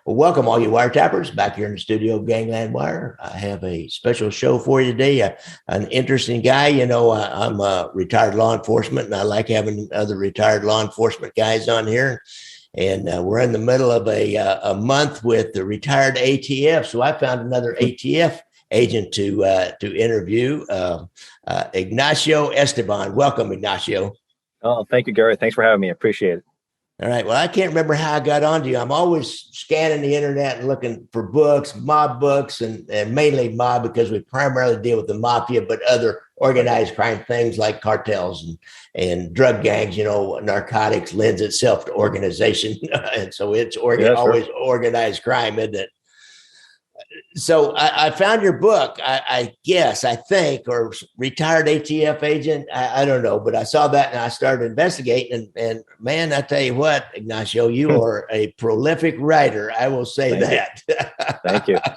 Well, welcome all you wiretappers back here in the studio of Gangland Wire. I have a special show for you today. An interesting guy. I'm a retired law enforcement, and I like having other retired law enforcement guys on here. And we're in the middle of a month with the retired ATF. So I found another ATF agent to interview, Ignacio Esteban. Welcome, Ignacio. Oh, thank you, Gary. Thanks for having me. I appreciate it. All right. Well, I can't remember how I got onto you. I'm always scanning the internet and looking for books, mob books, and mainly mob because we primarily deal with the mafia, but other organized crime things like cartels and drug gangs. Narcotics lends itself to organization. And so it's always organized crime, isn't it? So I found your book, I think, or retired ATF agent. I don't know, but I saw that and I started investigating. And man, I tell you what, Ignacio, you are a prolific writer. I will say that.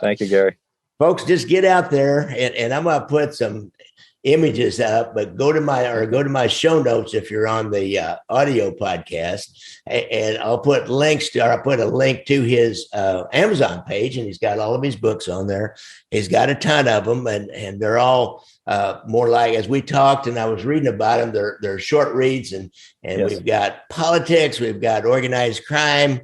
Thank you, Gary. Folks, just get out there and I'm going to put some images up, but go to my show notes if you're on the audio podcast, and I'll put a link to his Amazon page, and he's got all of his books on there. He's got a ton of them, and they're all more like, as we talked and I was reading about them, they're short reads, and yes. We've got politics, we've got organized crime,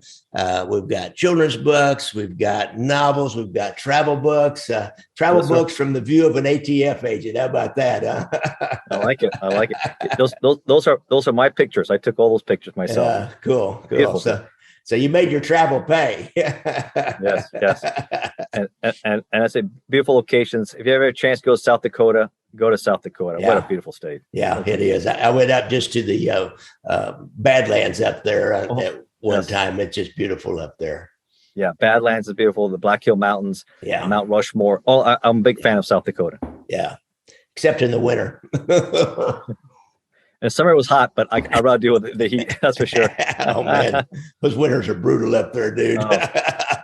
we've got children's books, we've got novels, we've got travel books, books from the view of an ATF agent. How about that? Huh? I like it. Those are my pictures. I took all those pictures myself. Cool. So you made your travel pay. Yes. And I say beautiful locations. If you ever have a chance to go to South Dakota, go to South Dakota. Yeah. What a beautiful state. Yeah, it is. I went up just to the Badlands up there at one time. It's just beautiful up there. Yeah, Badlands is beautiful. The Black Hill Mountains, Mount Rushmore. I'm a big fan of South Dakota. Yeah, except in the winter. And summer was hot, but I'd rather deal with the heat. That's for sure. Oh man, those winters are brutal up there, dude.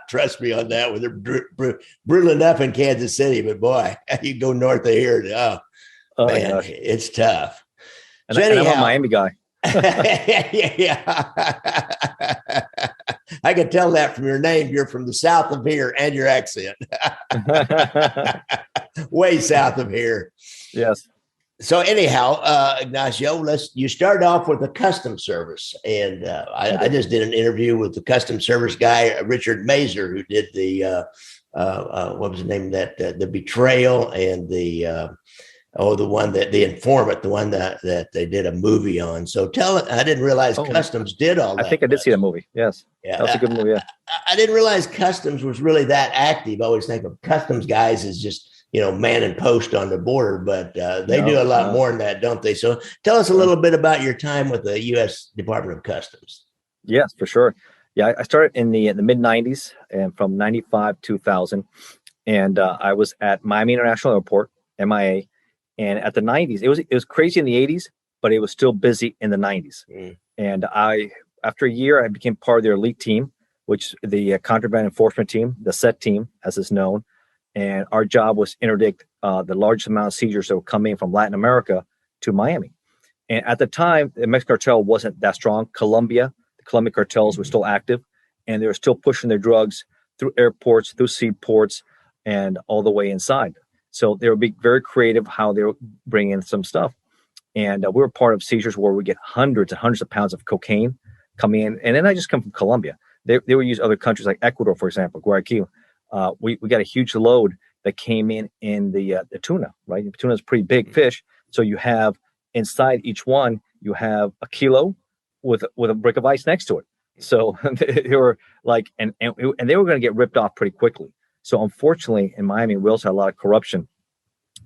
Trust me on that one. They're brutal enough in Kansas City, but boy, you go north of here. Man, it's tough. And I'm a Miami guy. Yeah. I can tell that from your name. You're from the south of here and your accent. Way south of here. Yes. So anyhow, Ignacio, you started off with the Customs Service, and I just did an interview with the Customs Service guy, Richard Mazer, who did the what was the name of that? The betrayal and the informant, the one that they did a movie on. So I didn't realize Customs did all that. I think I did see that movie. Yes. Yeah. That's a good movie. Yeah. I didn't realize Customs was really that active. I always think of Customs guys as just, man and post on the border, but they do a lot more than that, don't they? So tell us a little bit about your time with the U.S. Department of Customs. Yes, for sure. Yeah, I started in the mid 90s and from 95 to 2000. And I was at Miami International Airport, MIA. And at the 90s, it was crazy in the 80s, but it was still busy in the 90s. Mm. And after a year, I became part of their elite team, which the contraband enforcement team, the SET team, as is known. And our job was to interdict the largest amount of seizures that were coming from Latin America to Miami. And at the time, the Mexican cartel wasn't that strong. The Colombian cartels were still active, and they were still pushing their drugs through airports, through seaports, and all the way inside. So they were being very creative how they were bringing in some stuff. And we were part of seizures where we get hundreds and hundreds of pounds of cocaine coming in. And then I just come from Colombia. They would use other countries like Ecuador, for example, Guayaquil. We got a huge load that came in the tuna, right? The tuna is a pretty big fish. So you have inside each one, you have a kilo with a brick of ice next to it. So they were like, and they were going to get ripped off pretty quickly. So unfortunately, in Miami, we also had a lot of corruption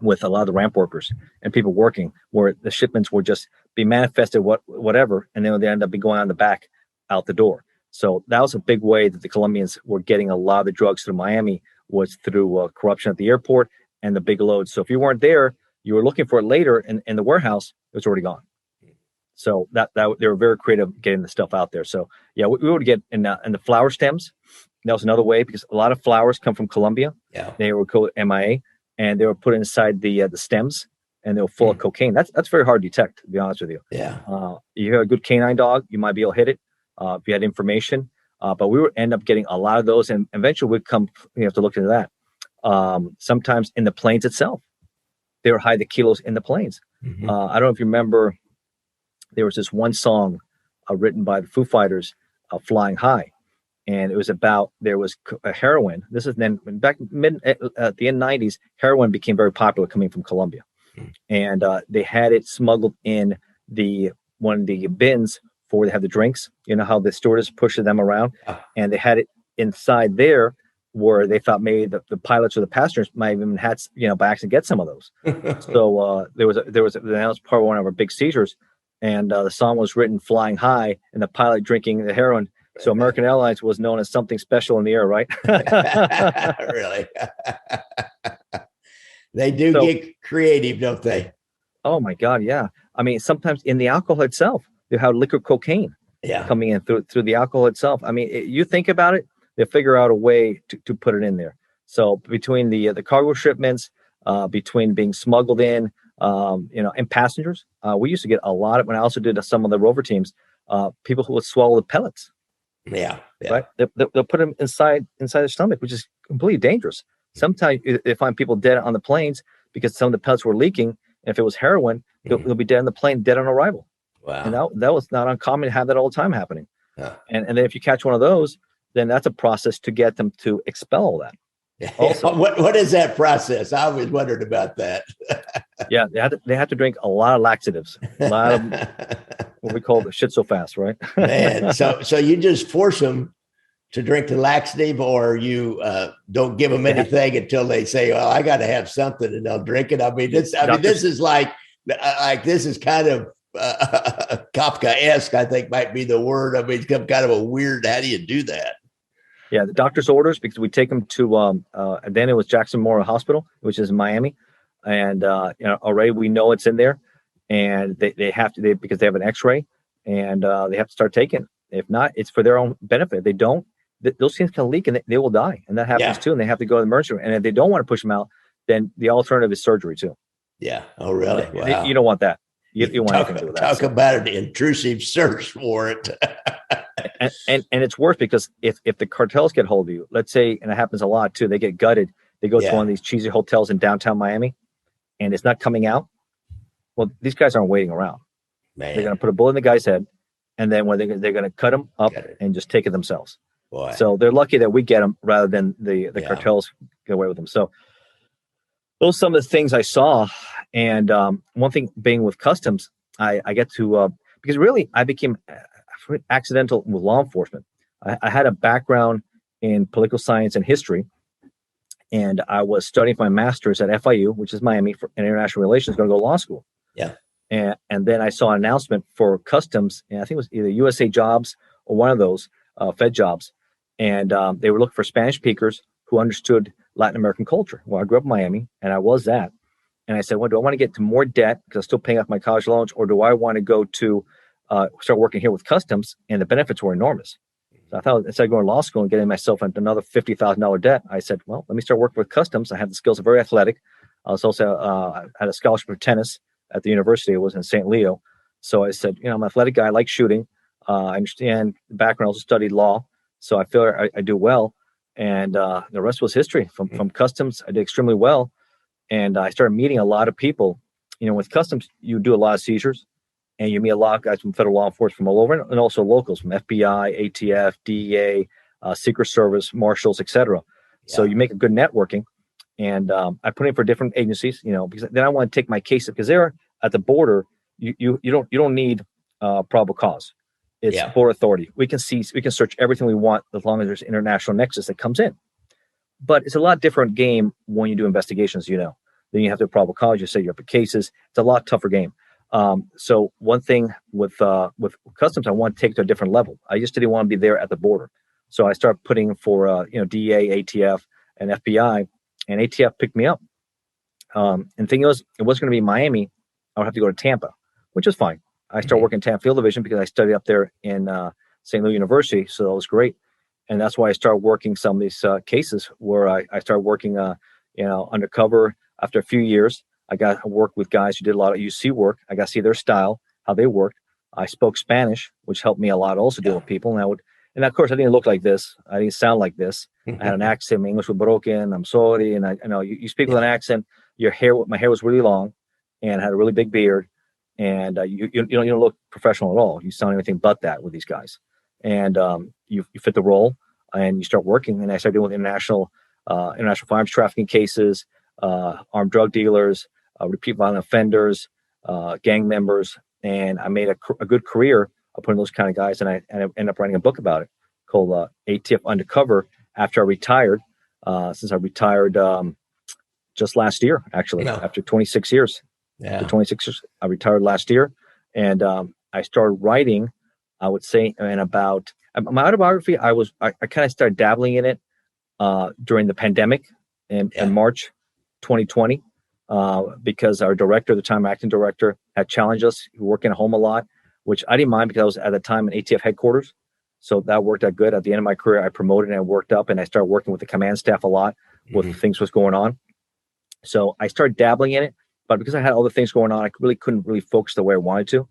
with a lot of the ramp workers and people working where the shipments would just be manifested whatever, and then they end up going on the back out the door. So that was a big way that the Colombians were getting a lot of the drugs through Miami was through corruption at the airport and the big loads. So if you weren't there, you were looking for it later in the warehouse, it was already gone. So that they were very creative getting the stuff out there. So yeah, we would get in the flower stems. That was another way because a lot of flowers come from Colombia. Yeah, they were called MIA, and they were put inside the stems, and they were full of cocaine. That's very hard to detect, to be honest with you. Yeah, you have a good canine dog, you might be able to hit it if you had information. But we would end up getting a lot of those, and eventually we'd come, you have to look into that. Sometimes in the planes itself, they would hide the kilos in the planes. Mm-hmm. I don't know if you remember, there was this one song written by the Foo Fighters, Flying High. And it was about, there was a heroin. This is then back at the end 90s, heroin became very popular coming from Colombia. And they had it smuggled in one of the bins for they have the drinks. You know how the stewardess pushes them around, and they had it inside there where they thought maybe the pilots or the passengers might even had, by accident get some of those. So that was part of one of our big seizures, and the song was written "Flying High" and the pilot drinking the heroin. So American Airlines was known as something special in the air, right? Really? They do get creative, don't they? Oh my God, yeah. I mean, sometimes in the alcohol itself, they have liquid cocaine coming in through the alcohol itself. I mean, you think about it, they figure out a way to put it in there. So between the cargo shipments, between being smuggled in, and passengers, we used to get a lot of, when I also did some of the rover teams, people who would swallow the pellets. Yeah. Right. They'll put them inside their stomach, which is completely dangerous. Sometimes they find people dead on the planes because some of the pellets were leaking. And if it was heroin, they'll be dead on the plane, dead on arrival. Wow. And that was not uncommon to have that all the time happening. And then if you catch one of those, then that's a process to get them to expel all that. Also. What is that process? I always wondered about that. Yeah, they have to drink a lot of laxatives, a lot of what we call the shit so fast, right? Man, so you just force them to drink the laxative, or you don't give them anything until they say, "Well, I got to have something," and they'll drink it. I mean, this is like this is kind of Kafka-esque. I think might be the word. I mean, it's kind of a weird. How do you do that? Yeah, the doctor's orders, because we take them to then it was Jackson Memorial Hospital, which is in Miami, and already we know it's in there, and they have to because they have an X-ray, and they have to start taking it. If not, it's for their own benefit. If they don't, those things can leak and they will die, and that happens too. And they have to go to the emergency room. And if they don't want to push them out, then the alternative is surgery too. Yeah. Oh, really? Wow. You don't want that. You want anything to do with that. Talk about an intrusive search warrant. and it's worse because if the cartels get hold of you, let's say, and it happens a lot too, they get gutted. They go to one of these cheesy hotels in downtown Miami, and it's not coming out. Well, these guys aren't waiting around. Man. They're going to put a bullet in the guy's head, and then when they're going to cut him up and just take it themselves. Boy. So they're lucky that we get them rather than the cartels get away with them. So those are some of the things I saw. And one thing being with customs, I get to, because really I became accidental with law enforcement. I had a background in political science and history, and I was studying for my master's at FIU, which is Miami, in international relations, going to go to law school. Yeah. And then I saw an announcement for customs, and I think it was either USA Jobs or one of those Fed jobs. And they were looking for Spanish speakers who understood Latin American culture. Well, I grew up in Miami, and I was that. And I said, well, do I want to get to more debt because I'm still paying off my college loans, or do I want to go to start working here with customs? And the benefits were enormous. So I thought, instead of going to law school and getting myself into another $50,000 debt, I said, well, let me start working with customs. I had the skills, I'm very athletic. I was also I had a scholarship for tennis at the university. It was in St. Leo. So I said, I'm an athletic guy. I like shooting. I understand the background. I also studied law. So I feel I do well. And the rest was history. From customs, I did extremely well. And I started meeting a lot of people. With customs, you do a lot of seizures. And you meet a lot of guys from federal law enforcement from all over, and also locals from FBI, ATF, DEA, Secret Service, Marshals, etc. Yeah. So you make a good networking. And I put in for different agencies, because then I want to take my case, because there at the border, you don't need probable cause. It's border authority. We can search everything we want as long as there's international nexus that comes in. But it's a lot different game when you do investigations. Then you have to probable cause. You say you have cases. It's a lot tougher game. So one thing with customs, I want to take it to a different level. I just didn't want to be there at the border. So I started putting for, DEA, ATF, and FBI, and ATF picked me up. And the thing was, it wasn't going to be Miami. I would have to go to Tampa, which is fine. I started working in Tampa Field Division because I studied up there in St. Louis University. So that was great. And that's why I started working some of these cases where I started working, undercover. After a few years, I got to work with guys who did a lot of UC work. I got to see their style, how they worked. I spoke Spanish, which helped me a lot also deal with people. And And of course, I didn't look like this. I didn't sound like this. I had an accent. My English was broken. I'm sorry. And I know you speak with an accent. My hair was really long, and I had a really big beard. And you don't look professional at all. You sound anything but that with these guys. And you fit the role, and you start working. And I started dealing with international firearms trafficking cases, armed drug dealers, repeat violent offenders, gang members, and I made a good career upon those kind of guys. And I ended up writing a book about it called ATF Undercover after I retired. Since I retired just last year, actually, after 26 years. Yeah. After 26 years, I retired last year, and I started writing. I would say, and about my autobiography, I kind of started dabbling in it during the pandemic in March 2020. Because our director at the time, acting director, had challenged us working at home a lot, which I didn't mind because I was at the time in ATF headquarters. So that worked out good. At the end of my career, I promoted and I worked up, and I started working with the command staff a lot with things was going on. So I started dabbling in it, but because I had other things going on, I couldn't really focus the way I wanted to.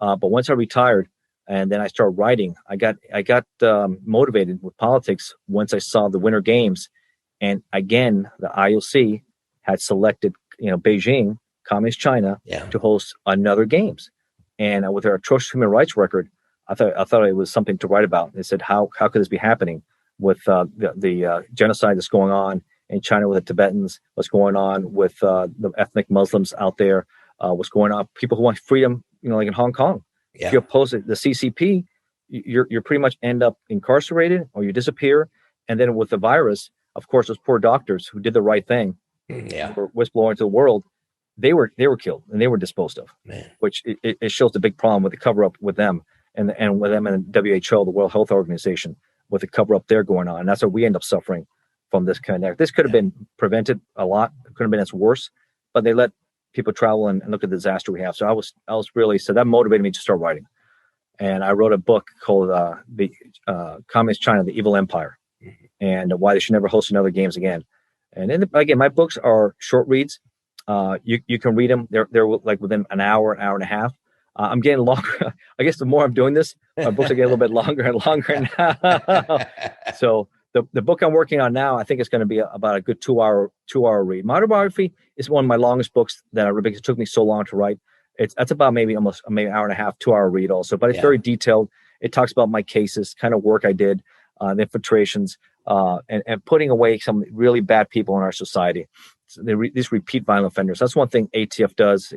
But once I retired and then I started writing, I got motivated with politics once I saw the Winter Games. And again, the IOC had selected Beijing, Communist China, to host another games, and with their atrocious human rights record, I thought it was something to write about. They said, how could this be happening with the genocide that's going on in China with the Tibetans? What's going on with the ethnic Muslims out there? What's going on? People who want freedom, like in Hong Kong. If you oppose the CCP, you're pretty much end up incarcerated or you disappear. And then with the virus, of course, those poor doctors who did the right thing. Were whistleblowing to the world, they were killed and they were disposed of. Which it shows the big problem with the cover up with them and with them and the WHO, the World Health Organization, with the cover up there going on. And that's why we end up suffering from this kind of. This could have been prevented a lot. It could have been as worse, but they let people travel and look at the disaster we have. So I was really, so that motivated me to start writing. And I wrote a book called the Communist China, the Evil Empire, and why they should never host another games again. And then again, my books are short reads. You can read them. They're like within an hour and a half. I'm getting longer. I guess the more I'm doing this, my books are getting a little bit longer and longer now. So the book I'm working on now, I think it's going to be about a good 2 hour read. My autobiography is one of my longest books that I read because it took me so long to write. That's about maybe an hour and a half, 2 hour read also, but it's very detailed. It talks about my cases, kind of work I did, the infiltrations, and putting away some really bad people in our society. So these repeat violent offenders. That's one thing ATF does.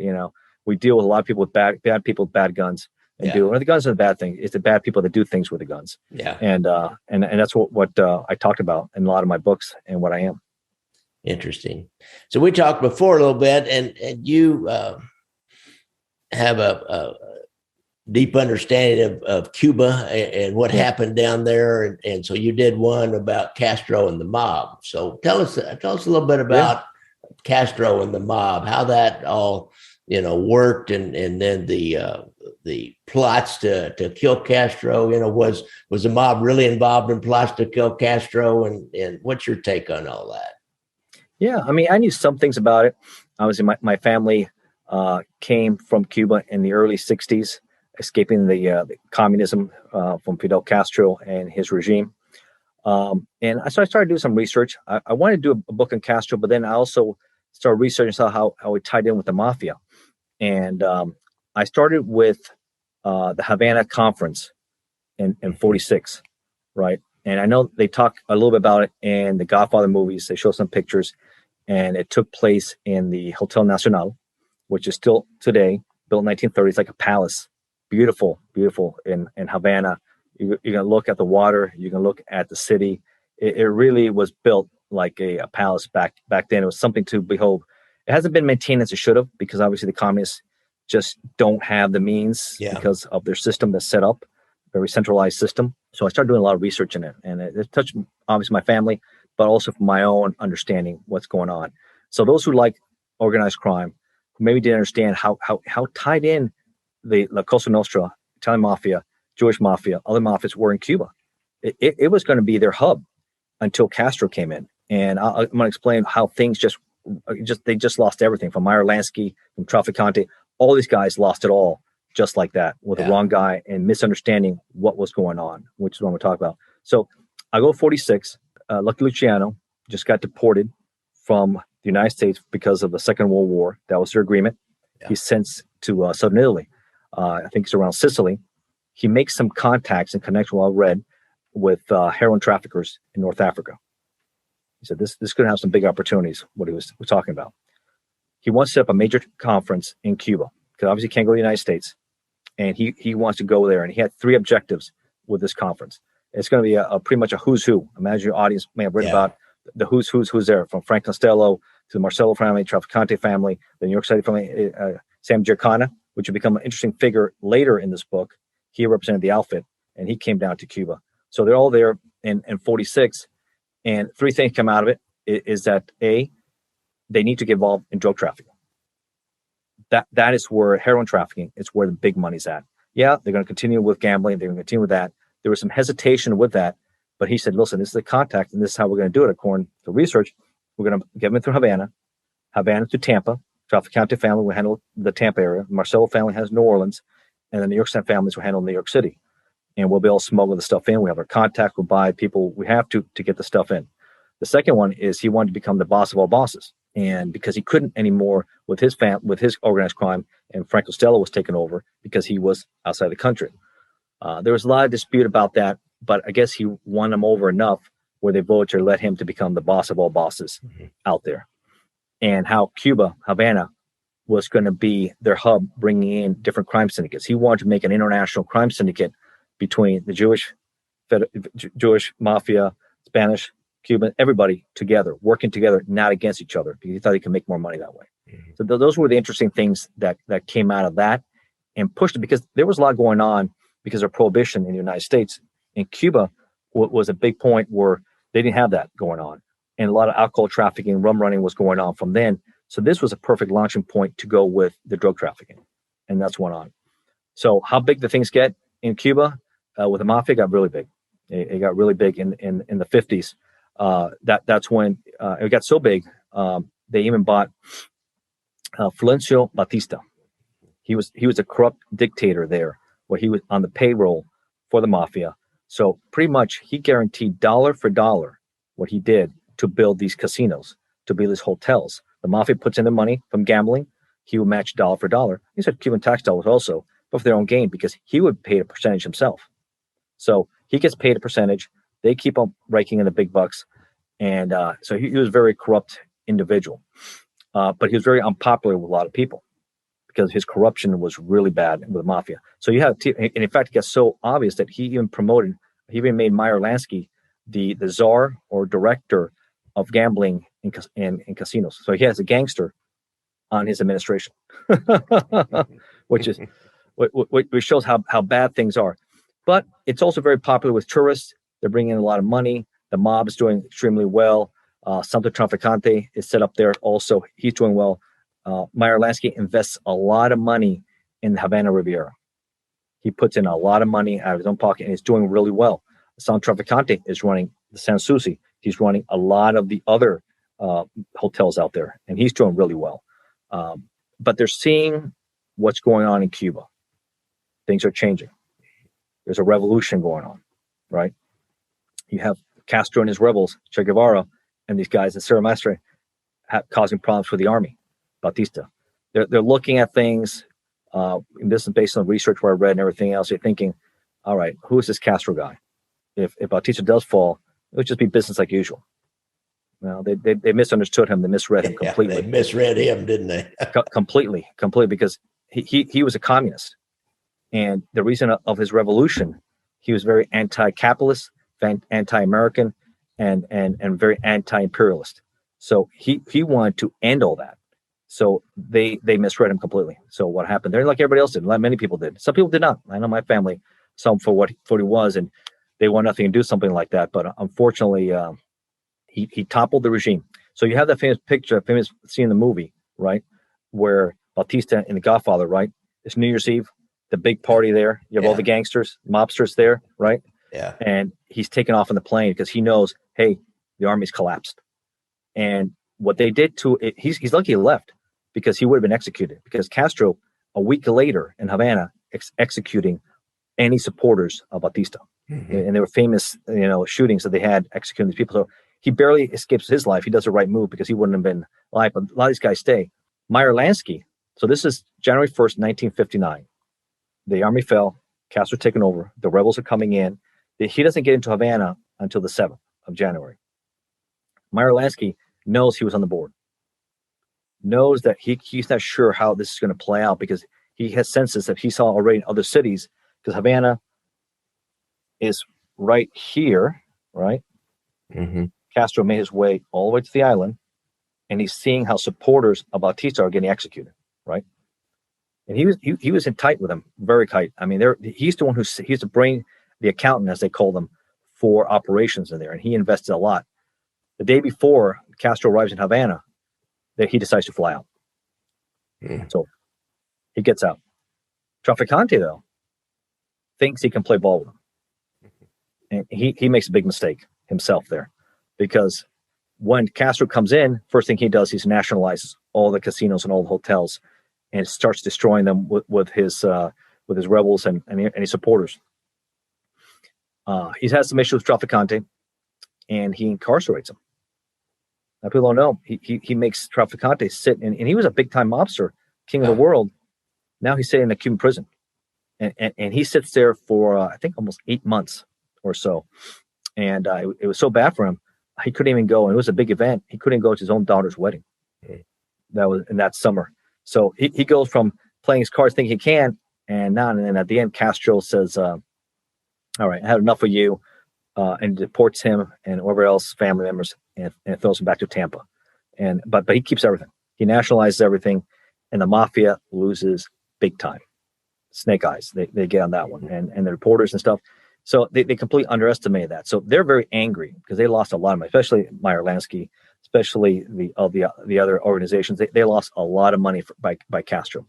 We deal with a lot of people with bad people with bad guns. And the guns are the bad thing. It's the bad people that do things with the guns. And that's what I talked about in a lot of my books and what I am. Interesting. So we talked before a little bit, and you have a deep understanding of Cuba and what happened down there. And so you did one about Castro and the mob. So tell us a little bit about Castro and the mob, how that all, worked. And then the plots to kill Castro, was the mob really involved in plots to kill Castro? And what's your take on all that? Yeah. I mean, I knew some things about it. Obviously my family came from Cuba in the early 60s. Escaping the communism from Fidel Castro and his regime. And so I started doing some research. I wanted to do a book on Castro, but then I also started researching how it tied in with the mafia. And I started with the Havana Conference in 46, right? And I know they talk a little bit about it in the Godfather movies. They show some pictures, and it took place in the Hotel Nacional, which is still today, built in 1930s, like a palace. Beautiful in Havana. You can look at the water. You can look at the city. It really was built like a palace back then. It was something to behold. It hasn't been maintained as it should have because obviously the communists just don't have the means because of their system that's set up, very centralized system. So I started doing a lot of research in it, and it touched obviously my family, but also from my own understanding what's going on. So those who like organized crime, who maybe didn't understand how tied in the La Cosa Nostra, Italian mafia, Jewish mafia, other mafias were in Cuba. It was going to be their hub until Castro came in. And I'm going to explain how things they just lost everything from Meyer Lansky, from Trafficante. All these guys lost it all just like that with the wrong guy and misunderstanding what was going on, which is what we're talking about. So I go 46. Lucky Luciano just got deported from the United States because of the Second World War. That was their agreement. Yeah. He's sent to southern Italy. I think it's around Sicily. He makes some contacts and connection, well read, with heroin traffickers in North Africa. He said this could have some big opportunities, what he was talking about. He wants to set up a major conference in Cuba, because obviously he can't go to the United States. And he wants to go there. And he had 3 objectives with this conference. It's going to be a pretty much a who's who. Imagine your audience may have read about the who's there, from Frank Costello to the Marcello family, Trafficante family, the New York City family, Sam Giancana, which will become an interesting figure later in this book. He represented the outfit, and he came down to Cuba. So they're all there in 46. And 3 things come out of it is that, A, they need to get involved in drug trafficking. That is where heroin trafficking is where the big money's at. Yeah, they're going to continue with gambling. They're going to continue with that. There was some hesitation with that, but he said, listen, this is the contact, and this is how we're going to do it. According to research, we're going to get them in through Havana to Tampa. Trafficante family will handle the Tampa area. Marcello family has New Orleans, and the New York City families will handle New York City. And we'll be able to smuggle the stuff in. We have our contact. We'll buy people. We have to get the stuff in. The second one is he wanted to become the boss of all bosses. And because he couldn't anymore with his organized crime, and Frank Costello was taken over because he was outside the country. There was a lot of dispute about that, but I guess he won them over enough where they voted to let him to become the boss of all bosses out there. And how Cuba, Havana, was going to be their hub, bringing in different crime syndicates. He wanted to make an international crime syndicate between the Jewish mafia, Spanish, Cuban, everybody together, working together, not against each other, because he thought he could make more money that way. Mm-hmm. So those were the interesting things that came out of that and pushed it, because there was a lot going on because of prohibition in the United States. In Cuba was a big point where they didn't have that going on. And a lot of alcohol trafficking, rum running was going on from then. So this was a perfect launching point to go with the drug trafficking. And that's went on. So how big the things get in Cuba with the mafia got really big. It got really big in the 50s. That's when it got so big, they even bought Fulgencio Batista. He was a corrupt dictator there, where he was on the payroll for the mafia. So pretty much he guaranteed dollar for dollar what he did to build these casinos, to build these hotels. The mafia puts in the money from gambling. He would match dollar for dollar. He said Cuban tax dollars also, but for their own gain, because he would pay a percentage himself. So he gets paid a percentage. They keep on raking in the big bucks. And so he was a very corrupt individual. But he was very unpopular with a lot of people because his corruption was really bad with the mafia. So you have, and in fact, it got so obvious that he even made Meyer Lansky the czar or director of gambling in casinos. So he has a gangster on his administration, which shows how bad things are. But it's also very popular with tourists. They're bringing in a lot of money. The mob is doing extremely well. Santo Trafficante is set up there also. He's doing well. Meyer Lansky invests a lot of money in the Havana Riviera. He puts in a lot of money out of his own pocket, and he's doing really well. Santo Trafficante is running the San Souci. He's running a lot of the other hotels out there, and he's doing really well. But they're seeing what's going on in Cuba. Things are changing. There's a revolution going on, right? You have Castro and his rebels, Che Guevara, and these guys at Sierra Maestre causing problems for the army, Batista. They're looking at things, and this is based on research where I read and everything else. They're thinking, all right, who is this Castro guy? If Batista does fall, it would just be business like usual. Well, they misunderstood him. They misread him completely. They misread him, didn't they? Completely, because he was a communist. And the reason of his revolution, he was very anti-capitalist, anti-American, and very anti-imperialist. So he wanted to end all that. So they misread him completely. So what happened? They're like everybody else did. Like many people did. Some people did not. I know my family, some for what he was, and they want nothing to do something like that. But unfortunately, he toppled the regime. So you have that famous scene in the movie, right, where Batista in The Godfather, right? It's New Year's Eve, the big party there. You have all the gangsters, mobsters there, right? Yeah. And he's taken off on the plane because he knows, hey, the army's collapsed. And what they did to it, he's lucky he left, because he would have been executed. Because Castro, a week later in Havana, executing any supporters of Batista. And there were famous, shootings that they had executing these people. So he barely escapes his life. He does the right move because he wouldn't have been alive. But a lot of these guys stay. Meyer Lansky. So this is January 1st, 1959. The army fell. Castro taken over. The rebels are coming in. He doesn't get into Havana until the 7th of January. Meyer Lansky knows he was on the board. Knows that he's not sure how this is going to play out because he has senses that he saw already in other cities, because Havana is right here, right? Castro made his way all the way to the island, and he's seeing how supporters of Batista are getting executed, right? And he was in tight with them, very tight. I mean, he's the one he's the brain, the accountant, as they call them, for operations in there, and he invested a lot. The day before Castro arrives in Havana, that he decides to fly out. So he gets out. Traficante, though, thinks he can play ball with him. And he makes a big mistake himself there, because when Castro comes in, first thing he does, he nationalizes all the casinos and all the hotels and starts destroying them with his rebels and his supporters. He's had some issues with Traficante, and he incarcerates him. Now, people don't know, he makes Traficante sit, and he was a big-time mobster, king of the world. Now he's sitting in a Cuban prison. And he sits there for, I think, almost 8 months or so. And it was so bad for him, he couldn't even go. And it was a big event. He couldn't go to his own daughter's wedding. That was in that summer. So he goes from playing his cards thinking he can, and then at the end, Castro says, all right, I had enough of you, and deports him and whoever else, family members, and throws him back to Tampa. But he keeps everything. He nationalizes everything, and the mafia loses big time. Snake eyes, they get on that one, and the reporters and stuff. So they completely underestimate that. So they're very angry because they lost a lot of money, especially Meyer Lansky, especially the other organizations. They lost a lot of money by Castro.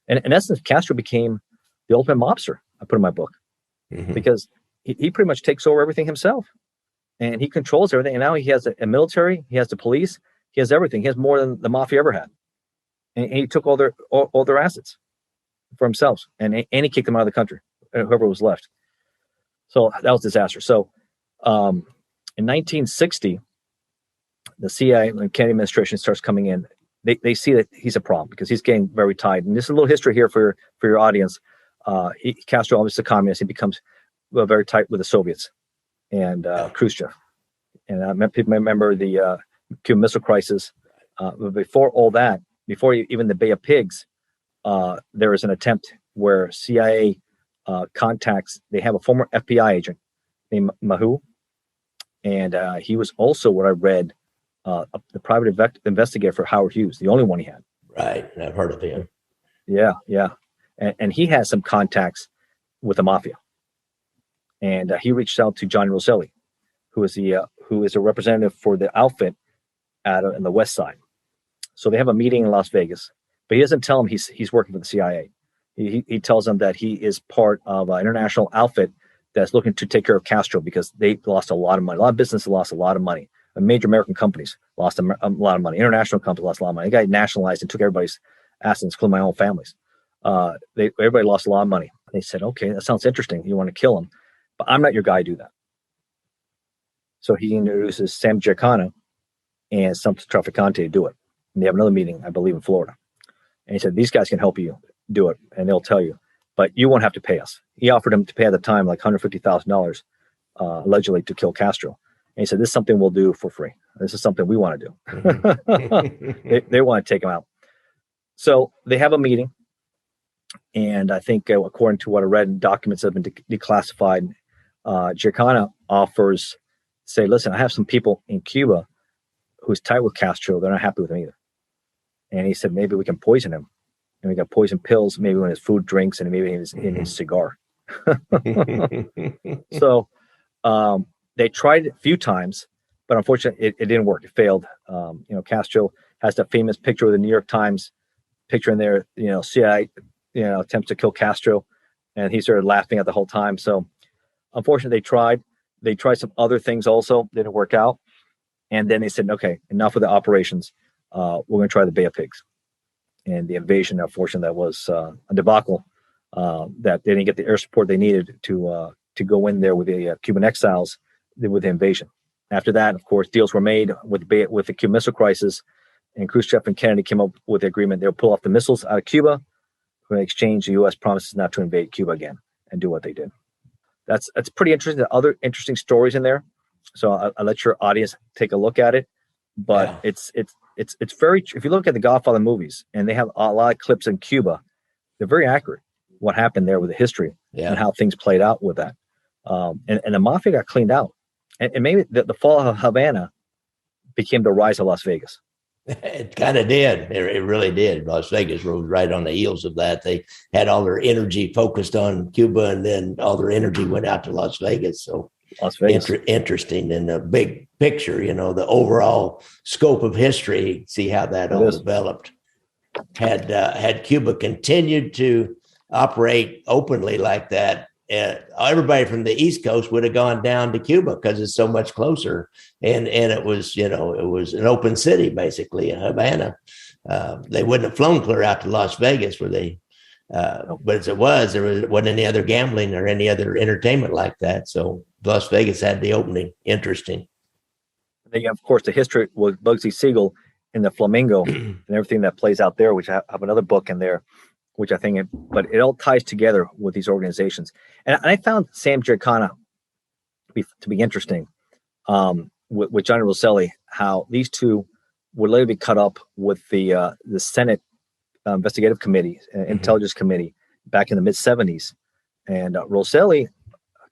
And in essence, Castro became the ultimate mobster, I put in my book, because he pretty much takes over everything himself, and he controls everything. And now he has a military, he has the police, he has everything. He has more than the mafia ever had, and he took all their assets for himself, and he kicked them out of the country, whoever was left. So that was disaster. So in 1960, the CIA and Kennedy administration starts coming in. They see that he's a problem because he's getting very tight. And this is a little history here for your audience. Castro, obviously a communist, he becomes very tight with the Soviets and Khrushchev. And people remember the Cuban Missile Crisis. But before all that, before even the Bay of Pigs, there was an attempt where CIA contacts. They have a former FBI agent named Mahu, and he was also, what I read, the private investigator for Howard Hughes, the only one he had. Right, I've heard of him. Yeah, and he has some contacts with the mafia, and he reached out to Johnny Roselli, who is a representative for the outfit in the West Side. So they have a meeting in Las Vegas, but he doesn't tell him he's working for the CIA. He tells them that he is part of an international outfit that's looking to take care of Castro because they lost a lot of money. A lot of businesses lost a lot of money. Major American companies lost a lot of money. International companies lost a lot of money. The guy nationalized and took everybody's assets, including my own family's. Everybody lost a lot of money. They said, okay, that sounds interesting. You want to kill him, but I'm not your guy to do that. So he introduces Sam Giancana and some Traficante to do it. And they have another meeting, I believe, in Florida. And he said, these guys can help you do it, and they'll tell you, but you won't have to pay us. He offered him to pay at the time like $150,000 allegedly to kill Castro. And he said, this is something we'll do for free. This is something we want to do. They want to take him out. So they have a meeting. And I think according to what I read in documents that have been declassified, Giancana offers, say, listen, I have some people in Cuba who's tight with Castro. They're not happy with him either. And he said, maybe we can poison him. And we got poison pills, maybe in his food, drinks, and maybe in his cigar. So they tried it a few times, but unfortunately, it didn't work. It failed. Castro has that famous picture of the New York Times picture in there. CIA, attempts to kill Castro, and he started laughing at the whole time. So, unfortunately, they tried. They tried some other things also, didn't work out. And then they said, okay, enough of the operations. We're going to try the Bay of Pigs. And the invasion, unfortunately, that was a debacle. that they didn't get the air support they needed to go in there with the Cuban exiles with the invasion. After that, of course, deals were made with the Cuban Missile Crisis, and Khrushchev and Kennedy came up with the agreement they'll pull off the missiles out of Cuba. In exchange, the U.S. promises not to invade Cuba again and do what they did. That's pretty interesting. There are other interesting stories in there, so I'll let your audience take a look at it. But it's very. If you look at the Godfather movies, and they have a lot of clips in Cuba, they're very accurate. What happened there with the history and how things played out with that, and the mafia got cleaned out, and maybe the fall of Havana became the rise of Las Vegas. It kind of did. It really did. Las Vegas rose right on the heels of that. They had all their energy focused on Cuba, and then all their energy went out to Las Vegas. So Las Vegas. Interesting in the big picture, the overall scope of history, see how that all developed. Had Cuba continued to operate openly like that, everybody from the East Coast would have gone down to Cuba because it's so much closer, and it was it was an open city basically in Havana. They wouldn't have flown clear out to Las Vegas where they, but as it was, there wasn't any other gambling or any other entertainment like that. So Las Vegas had the opening. Interesting. Then you have, of course, the history with Bugsy Siegel and the Flamingo and everything that plays out there, which I have another book in there, which I think, but it all ties together with these organizations. And I found Sam Giancana to be interesting with Johnny Rosselli, how these two would later be cut up with the Senate Investigative Committee, Intelligence Committee back in the mid-'70s. And Rosselli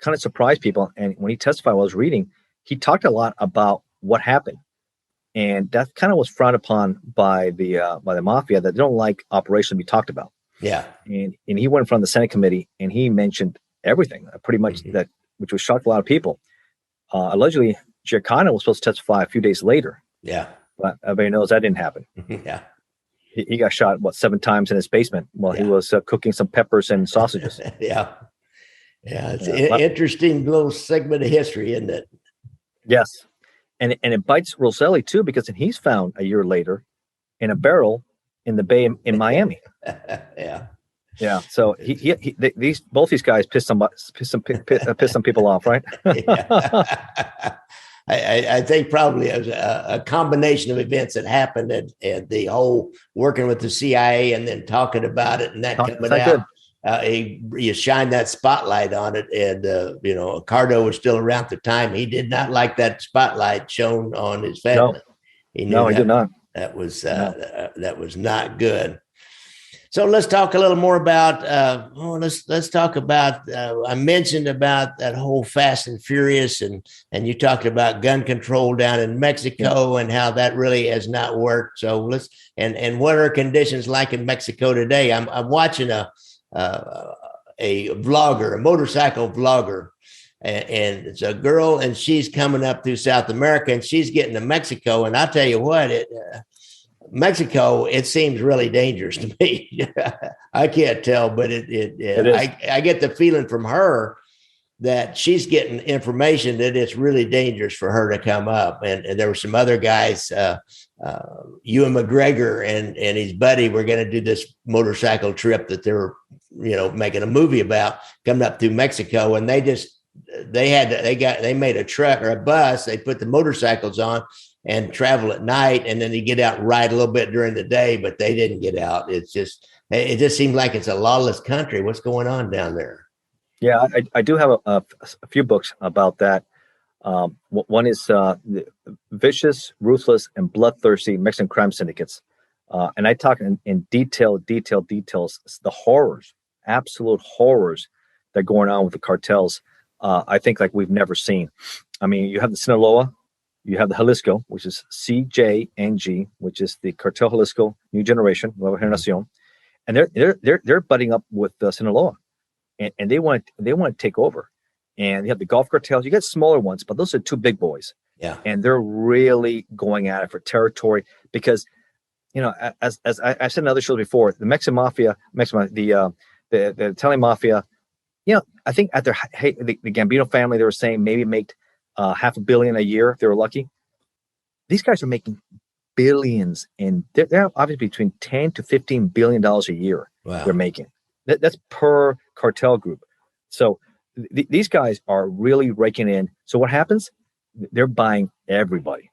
kind of surprised people. And when he testified while I was reading, he talked a lot about what happened. And that kind of was frowned upon by the mafia, that they don't like operation to be talked about. Yeah. And he went in front of the Senate committee and he mentioned everything, pretty much that, which was shocked a lot of people. Allegedly, Giancana was supposed to testify a few days later. Yeah. But everybody knows that didn't happen. Yeah. He got shot, 7 times in his basement while he was cooking some peppers and sausages. Yeah. It's an interesting little segment of history, isn't it? Yes. And it bites Rosselli too, because he's found a year later in a barrel in the bay in Miami. Yeah. So both these guys pissed some people off, right? I think probably it was a combination of events that happened, and the whole working with the CIA and then talking about it and that coming out. You shine that spotlight on it, and Cardo was still around at the time. He did not like that spotlight shown on his family. He did not. That was not good. So let's talk a little more about. Let's talk about. I mentioned about that whole Fast and Furious, and you talked about gun control down in Mexico and how that really has not worked. So let's and what are conditions like in Mexico today? I'm watching a vlogger, a motorcycle vlogger, and it's a girl, and she's coming up through South America, and she's getting to Mexico. And I'll tell you what, Mexico, it seems really dangerous to me. I can't tell, but I get the feeling from her that she's getting information that it's really dangerous for her to come up. And there were some other guys, Ewan McGregor and his buddy were going to do this motorcycle trip that they were, making a movie about, coming up through Mexico. And they made a truck or a bus. They put the motorcycles on and travel at night. And then they get out and ride a little bit during the day, but they didn't get out. It just seems like it's a lawless country. What's going on down there? Yeah, I do have a few books about that. One is Vicious, Ruthless, and Bloodthirsty Mexican Crime Syndicates. And I talk in details, the horrors, absolute horrors that are going on with the cartels. I think like we've never seen. I mean, you have the Sinaloa, you have the Jalisco, which is CJNG, which is the Cartel Jalisco New Generation, Nueva Generación, and they're butting up with Sinaloa, and they want to take over. And you have the Gulf cartels. You get smaller ones, but those are two big boys. Yeah, and they're really going at it for territory because, as I've said in other shows before, the Mexican mafia, the Italian mafia, I think at the Gambino family, they were saying maybe make $500 million a year if they were lucky. These guys are making billions, and they're obviously between $10 to $15 billion a year. Wow. They're making. That's per cartel group. So these guys are really raking in. So what happens? They're buying everybody.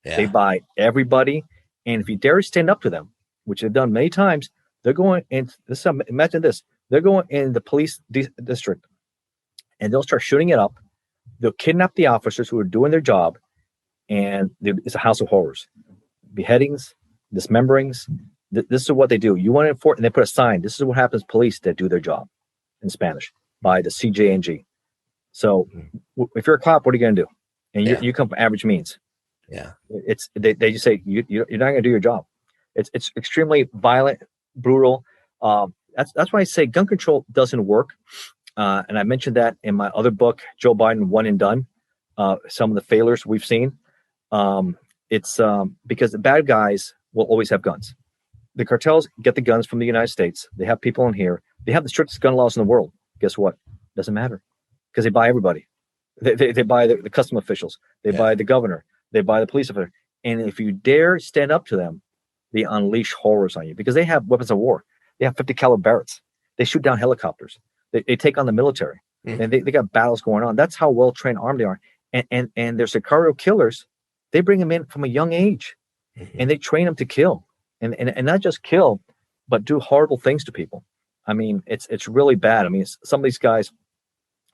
Yeah. They buy everybody. And if you dare stand up to them, which they've done many times, they're going in. Imagine this. They're going in the police district and they'll start shooting it up. They'll kidnap the officers who are doing their job. And it's a house of horrors. Beheadings, dismemberings. This is what they do. You want to enforce, and they put a sign. This is what happens to police that do their job in Spanish by the CJNG. So if you're a cop, what are you going to do? And you come from average means. Yeah. They just say you're not going to do your job. It's extremely violent, brutal. That's why I say gun control doesn't work. And I mentioned that in my other book, Joe Biden, One and Done. Some of the failures we've seen. It's because the bad guys will always have guns. The cartels get the guns from the United States. They have people in here. They have the strictest gun laws in the world. Guess what? Doesn't matter because they buy everybody. They buy the custom officials. They buy the governor. They buy the police officer. And if you dare stand up to them, they unleash horrors on you because they have weapons of war. They have 50 caliber Barretts. They shoot down helicopters. They take on the military. And they got battles going on. That's how well trained armed they are. And their Sicario killers, they bring them in from a young age, and they train them to kill, and not just kill, but do horrible things to people. I mean, it's really bad. I mean, some of these guys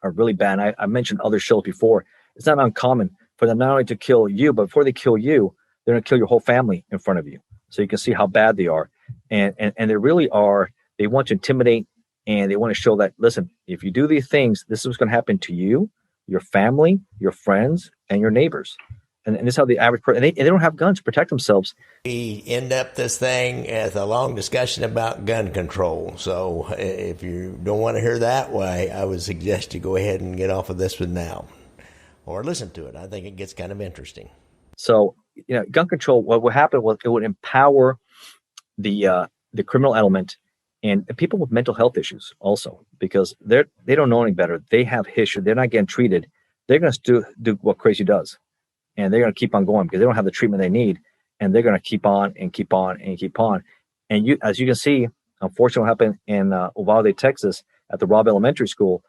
are really bad. I mentioned other shows before. It's not uncommon for them not only to kill you, but before they kill you, they're going to kill your whole family in front of you. So you can see how bad they are, and they really are. They want to intimidate, and they want to show that, listen, if you do these things, this is what's going to happen to you, your family, your friends, and your neighbors. And this is how the average person, and they don't have guns to protect themselves. We end up this thing as a long discussion about gun control. So if you don't want to hear that way, I would suggest you go ahead and get off of this one now or listen to it. I think it gets kind of interesting. So, gun control, what would happen was it would empower the criminal element and people with mental health issues also, because they don't know any better. They have history. They're not getting treated. They're going to do what crazy does. And they're going to keep on going because they don't have the treatment they need. And they're going to keep on and keep on and keep on. And as you can see, unfortunately, what happened in Uvalde, Texas, at the Robb Elementary School,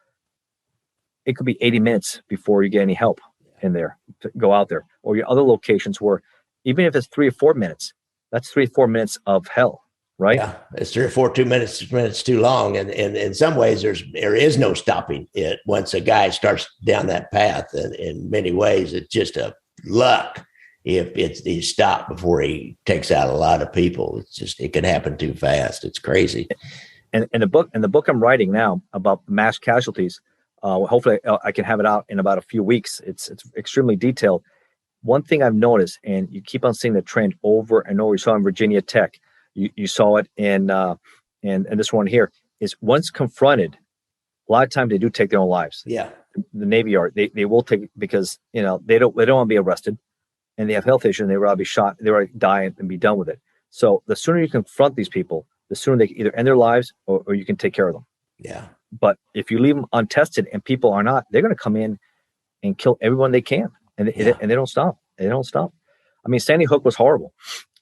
it could be 80 minutes before you get any help in there to go out there. Or your other locations where even if it's 3 or 4 minutes, that's 3 or 4 minutes of hell, right? Yeah, it's 3 or 2 minutes too long. And in some ways, there is no stopping it once a guy starts down that path. And in many ways, it's just a luck if he's stopped before he takes out a lot of people. It can happen too fast. It's crazy. And the book I'm writing now about mass casualties, hopefully I can have it out in about a few weeks. It's extremely detailed. One thing I've noticed, and you keep on seeing the trend over and over. You saw in Virginia Tech, you saw it in this one here, is once confronted, a lot of times they do take their own lives. Yeah. The Navy Yard, they will take, because they don't want to be arrested, and they have health issues, and they rather be shot, they rather die and be done with it. So the sooner you confront these people, the sooner they can either end their lives or you can take care of them. Yeah. But if you leave them untested and people are not, they're going to come in and kill everyone they can, and they don't stop. They don't stop. I mean, Sandy Hook was horrible.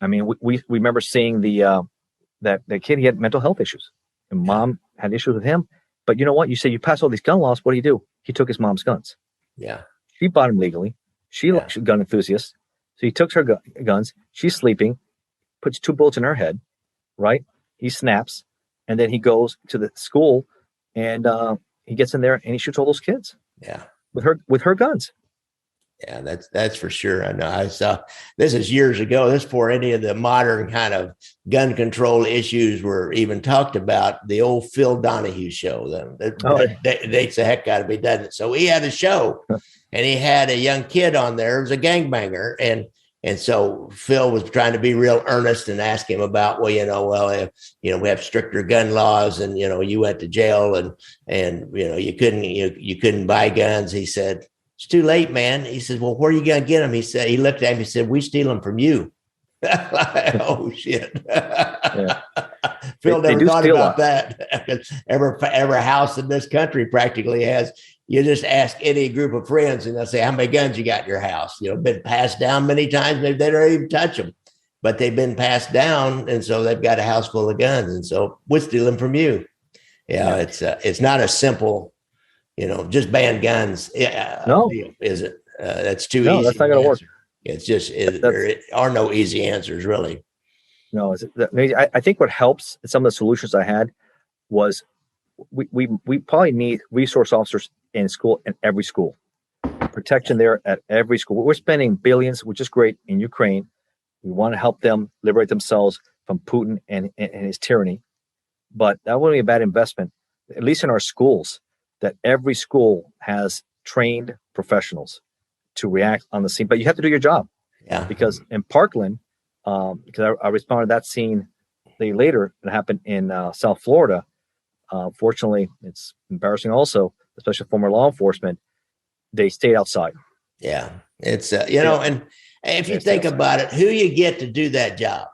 I mean, we remember seeing that kid, he had mental health issues, and mom had issues with him. But you know what? You say you pass all these gun laws. What do? He took his mom's guns. Yeah. She bought them legally. She's a gun enthusiast. So he took her guns. She's sleeping, puts 2 bullets in her head, right? He snaps, and then he goes to the school, and he gets in there and he shoots all those kids. Yeah. With her guns. Yeah, that's for sure. I know. I saw this is years ago. This before any of the modern kind of gun control issues were even talked about. The old Phil Donahue show. That dates the heck out of me, doesn't it? So he had a show, and he had a young kid on there. It was a gangbanger, and so Phil was trying to be real earnest and ask him about, we have stricter gun laws, and you went to jail, and you couldn't buy guns. He said, it's too late, man. He says, well, where are you going to get them? He looked at him, he said, we steal them from you. Oh, shit. Phil never thought about that. Every house in this country practically has, you just ask any group of friends and they'll say, how many guns you got in your house? Been passed down many times. Maybe they don't even touch them, but they've been passed down. And so they've got a house full of guns. And so we steal them from you. Yeah, it's not a simple, just ban guns. No, is it? That's too no, easy that's not an going to work. answer. It's just That's there are no easy answers really. no. I think what helps some of the solutions I had was we probably need resource officers in school, in every school, protection there at every school. We're spending billions, which is great, in Ukraine. We want to help them liberate themselves from Putin and his tyranny. But that wouldn't be a bad investment, at least in our schools, that every school has trained professionals to react on the scene. But you have to do your job. Yeah. Because in Parkland, because I responded to that scene later, it happened in South Florida. Fortunately, it's embarrassing also, especially former law enforcement, they stayed outside. Yeah. It's, and if you think about it, who you get to do that job.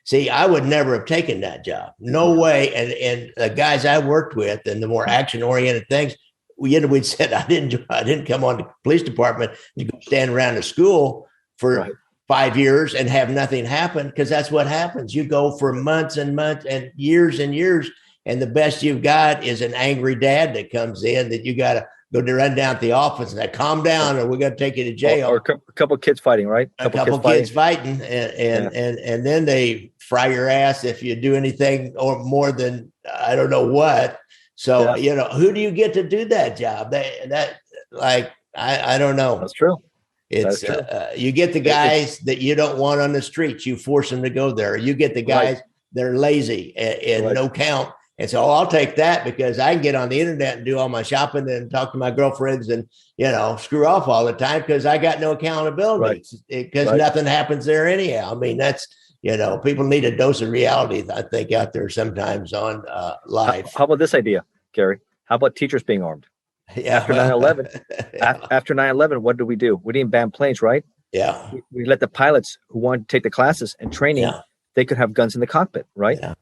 See, I would never have taken that job. No way. And the guys I worked with and the more action oriented things, we'd said, I didn't come on the police department to go stand around the school for 5 years and have nothing happen, because that's what happens. You go for months and months and years, and the best you've got is an angry dad that comes in that you got to go to run down to the office and say, calm down, or we're going to take you to jail. Or a couple of kids fighting, right? A couple kids fighting, and then they fry your ass if you do anything or more than I don't know what. So who do you get to do that job? I don't know. That's true. It's you get the guys that you don't want on the streets. You force them to go there. You get the guys that are lazy and no count. And so I'll take that because I can get on the internet and do all my shopping and talk to my girlfriends and, screw off all the time because I got no accountability because nothing happens there anyhow. I mean, that's, people need a dose of reality, I think, out there sometimes on life. How about this idea, Gary? How about teachers being armed? Yeah, after 9/11, after 9/11, what do? We didn't ban planes, right? Yeah. We let the pilots who wanted to take the classes and training, they could have guns in the cockpit, right? Yeah.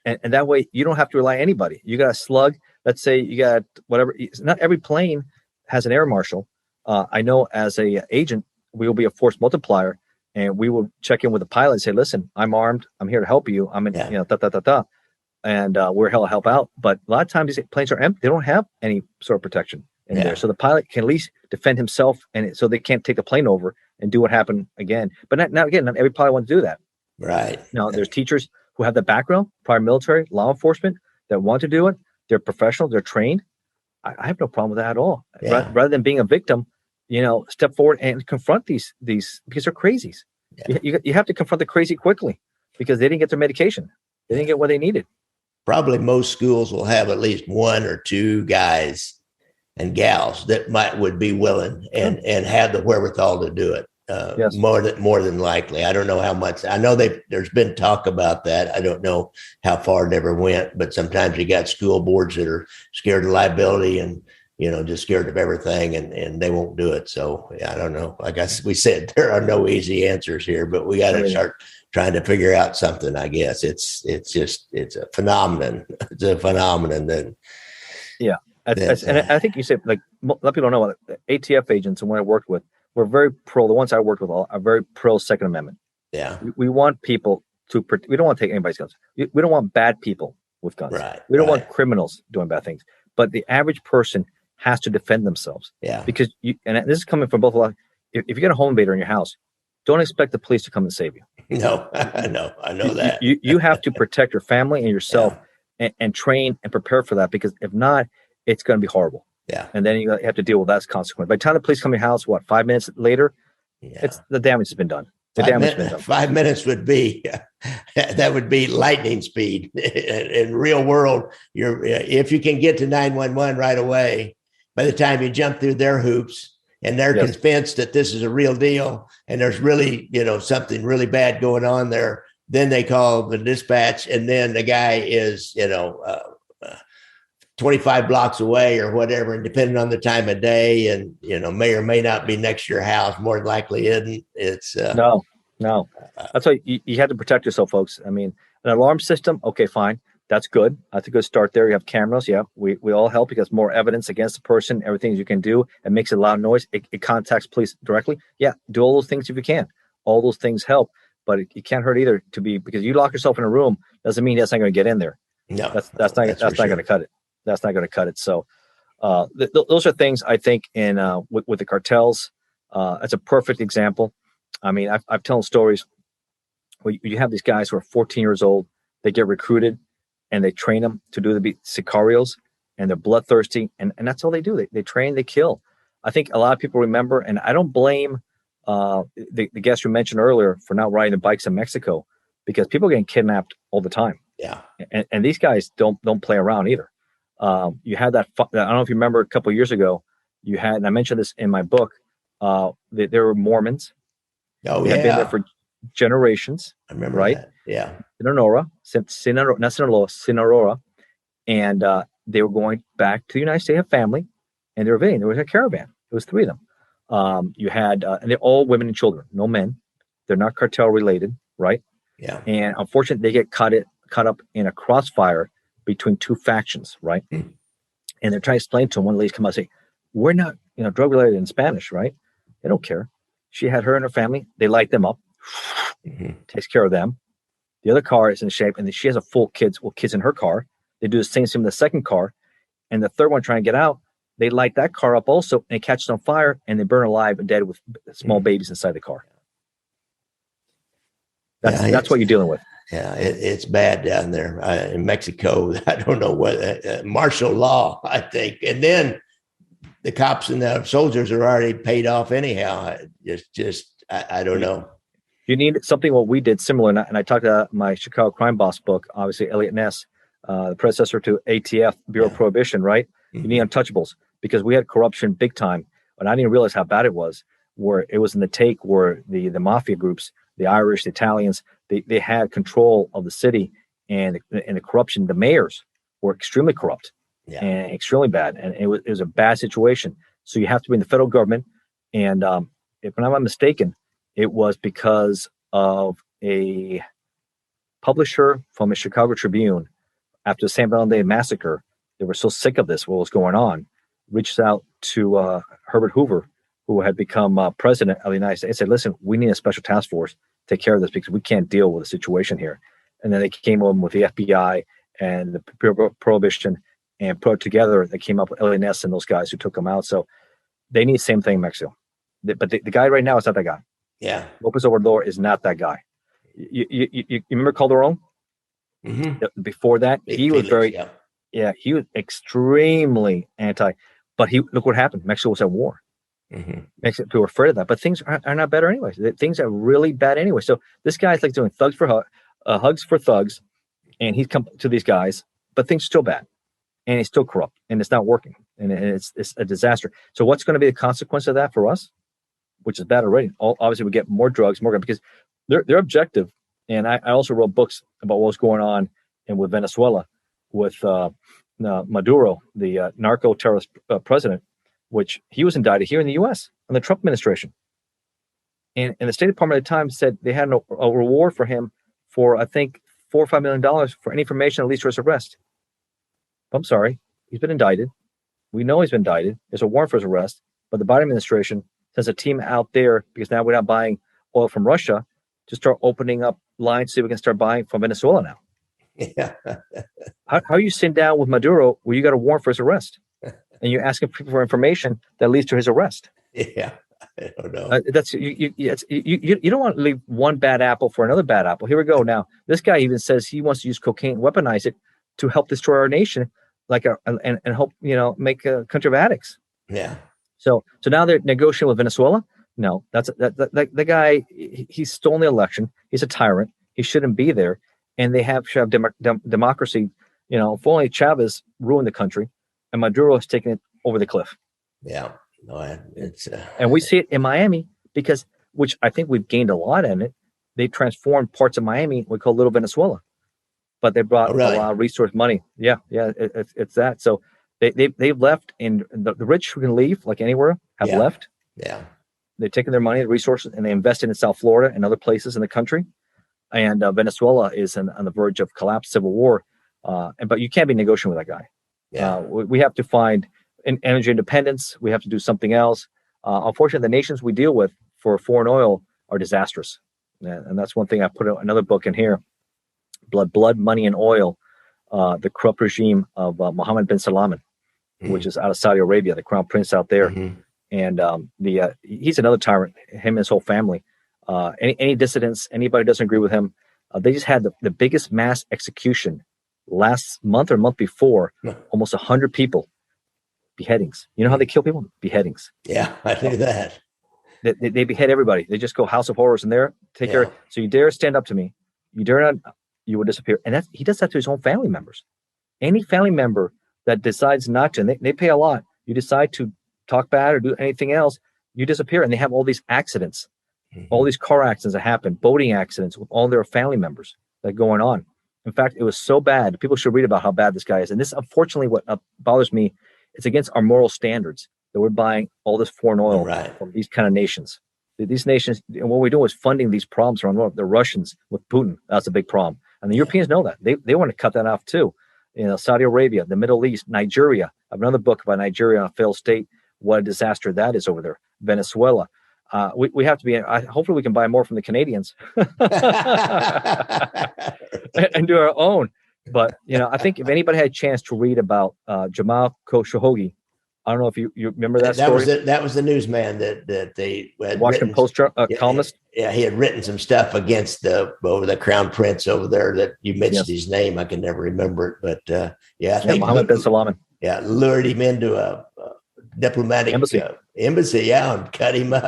And that way you don't have to rely on anybody. You got a slug. Let's say you got whatever. Not every plane has an air marshal. I know as a agent, we will be a force multiplier, and we will check in with the pilot and say, "Listen, I'm armed. I'm here to help you. I'm in, and we're here to help out." But a lot of times these planes are empty. They don't have any sort of protection in there, so the pilot can at least defend himself, and so they can't take the plane over and do what happened again. But not every pilot wants to do that. Right. Now, there's teachers who have the background, prior military, law enforcement, that want to do it. They're professional, they're trained. I have no problem with that at all. Rather than being a victim, step forward and confront these because they're crazies. You have to confront the crazy quickly because they didn't get their medication. They didn't get what they needed. Probably most schools will have at least one or two guys and gals that would be willing and have the wherewithal to do it. More than likely. I don't know how much. I know there's been talk about that. I don't know how far it ever went, but sometimes you got school boards that are scared of liability and, just scared of everything and they won't do it. So I don't know. Like we said, there are no easy answers here, but we got to start trying to figure out something, I guess. It's a phenomenon. It's a phenomenon that. Yeah. And I think you said, like, a lot of people don't know, ATF agents and when I worked with, we're very pro. The ones I worked with are very pro Second Amendment. Yeah, we want people to. We don't want to take anybody's guns. We don't want bad people with guns. Right. We don't want criminals doing bad things. But the average person has to defend themselves. Yeah. Because and this is coming from both a lot. If you get a home invader in your house, don't expect the police to come and save you. No, I know that. You have to protect your family and yourself and train and prepare for that, because if not, it's going to be horrible. Yeah. And then you have to deal with that consequence. By the time the police come to your house, 5 minutes later, it's the damage has been done. 5 minutes would be that would be lightning speed. In real world, if you can get to 911 right away, by the time you jump through their hoops and they're convinced that this is a real deal and there's really, something really bad going on there, then they call the dispatch, and then the guy is, 25 blocks away or whatever, and depending on the time of day, and may or may not be next to your house. More than likely isn't. It's no. That's why you have to protect yourself, folks. I mean, an alarm system, okay, fine, that's good. That's a good start there. You have cameras, we all help because more evidence against the person. Everything you can do, it makes a loud noise. It contacts police directly. Do all those things if you can. All those things help, but it can't hurt either because you lock yourself in a room doesn't mean that's not going to get in there. No, That's not going to cut it. That's not going to cut it. So those are things I think in with the cartels. That's a perfect example. I mean, I've told stories where you have these guys who are 14 years old. They get recruited and they train them to do the sicarios, and they're bloodthirsty, and that's all they do. They train, they kill. I think a lot of people remember, and I don't blame the guest you mentioned earlier for not riding the bikes in Mexico, because people are getting kidnapped all the time. Yeah. And these guys don't play around either. You had that. I don't know if you remember a couple of years ago. You had, and I mentioned this in my book. There were Mormons. Oh, they had been there for generations. I remember right? that. Yeah. Sinaloa, and they were going back to the United States, have family, and they were visiting. There was a caravan. It was three of them. You had, and they're all women and children, no men. They're not cartel related, right? Yeah. And unfortunately, they get caught up in a crossfire between two factions, right? Mm. And they're trying to explain to them. One of the ladies come out and say, "We're not, drug related," in Spanish, right? They don't care. She had her and her family. They light them up, takes care of them. The other car is in shape, and she has a full kids in her car. They do the same thing in the second car, and the third one trying to get out. They light that car up also, and it catches on fire, and they burn alive and dead with small babies inside the car. That's what you're dealing with. Yeah, it's bad down there in Mexico. I don't know what martial law, I think, and then the cops and the soldiers are already paid off anyhow. I don't know. You need something what we did similar, and I talked about my Chicago Crime Boss book, obviously Elliot Ness, the predecessor to ATF, Bureau of Prohibition, right? You need untouchables, because we had corruption big time, and I didn't realize how bad it was, where it was in the take where the mafia groups, the Irish, the Italians, they had control of the city, and the corruption. The mayors were extremely corrupt and extremely bad, and it was a bad situation. So you have to be in the federal government, and if I'm not mistaken, it was because of a publisher from a Chicago Tribune after the San Valentine massacre. They were so sick of this, what was going on, reached out to Herbert Hoover, who had become president of the United States, and said, "Listen, we need a special task force to take care of this, because we can't deal with the situation here." And then they came on with the FBI and the Prohibition and put it together. They came up with Elliot Ness and those guys who took them out. So they need the same thing in Mexico. But the guy right now is not that guy. Yeah. Lopez Obrador is not that guy. You remember Calderon? Before that, he was very, he was extremely anti. But look what happened. Mexico was at war. Mexico, people were afraid of that. But things are not better anyway. Things are really bad anyway. So this guy's like doing hugs for thugs, and he's come to these guys, but things are still bad, and he's still corrupt, and it's not working, and it's a disaster. So what's going to be the consequence of that for us? Which is bad already. Obviously, we get more drugs, because their objective. And I also wrote books about what was going on with Venezuela, with Maduro, the narco terrorist president, which he was indicted here in the U.S. in the Trump administration. And the State Department at the time said they had a reward for him for, I think, $4 or $5 million for any information that leads to his arrest. I'm sorry, he's been indicted. We know he's been indicted. There's a warrant for his arrest, but the Biden administration sends a team out there, because now we're not buying oil from Russia, to start opening up lines so we can start buying from Venezuela now. Yeah. How are you sitting down with Maduro where you got a warrant for his arrest, and you're asking people for information that leads to his arrest? Yeah, I don't know. You don't want to leave one bad apple for another bad apple. Here we go. Now, this guy even says he wants to use cocaine, weaponize it to help destroy our nation, and help make a country of addicts. Yeah. So now they're negotiating with Venezuela. No, the guy. He's stolen the election. He's a tyrant. He shouldn't be there. And they should have democracy. If only Chavez ruined the country, and Maduro has taken it over the cliff. Yeah, no, it's and we see it in Miami, which I think we've gained a lot in it. They transformed parts of Miami we call Little Venezuela, but they brought a lot of resource money. Yeah, it's that. So they've left, and the rich who can leave like anywhere have left. Yeah, they've taken their money, the resources, and they invested in South Florida and other places in the country. And Venezuela is on the verge of collapse, civil war. But you can't be negotiating with that guy. Yeah. We have to find an energy independence. We have to do something else. Unfortunately, the nations we deal with for foreign oil are disastrous. And that's one thing I put another book in here, Blood, Money, and Oil. the corrupt regime of Mohammed bin Salman, which is out of Saudi Arabia, the crown prince out there. And he's another tyrant, him and his whole family. Any dissidents, anybody who doesn't agree with him, they just had the biggest mass execution last month or month before, almost 100 people, beheadings. You know how they kill people? Beheadings. Yeah, I knew that. They behead everybody. They just go House of Horrors in there, take care. So you dare stand up to me, you dare not, you will disappear. And he does that to his own family members. Any family member that decides not to, and they pay a lot, you decide to talk bad or do anything else, you disappear. And they have all these accidents, all these car accidents that happen, boating accidents with all their family members that are going on. In fact, it was so bad. People should read about how bad this guy is. And this, unfortunately, what bothers me, it's against our moral standards that we're buying all this foreign oil from these kind of nations. These nations, and what we're doing is funding these problems around the Russians with Putin. That's a big problem. And the Europeans know that. They want to cut that off too. Saudi Arabia, the Middle East, Nigeria. I have another book about Nigeria, a failed state. What a disaster that is over there. Venezuela. We have to be, hopefully we can buy more from the Canadians and do our own. But, I think if anybody had a chance to read about Jamal Khashoggi, I don't know if you remember that story. That was the newsman that they had Washington Post columnist. Yeah, he had written some stuff against the crown prince over there that you mentioned his name. I can never remember it, but I think Mohammed bin Salman. Yeah, lured him into a diplomatic embassy, and cut him up.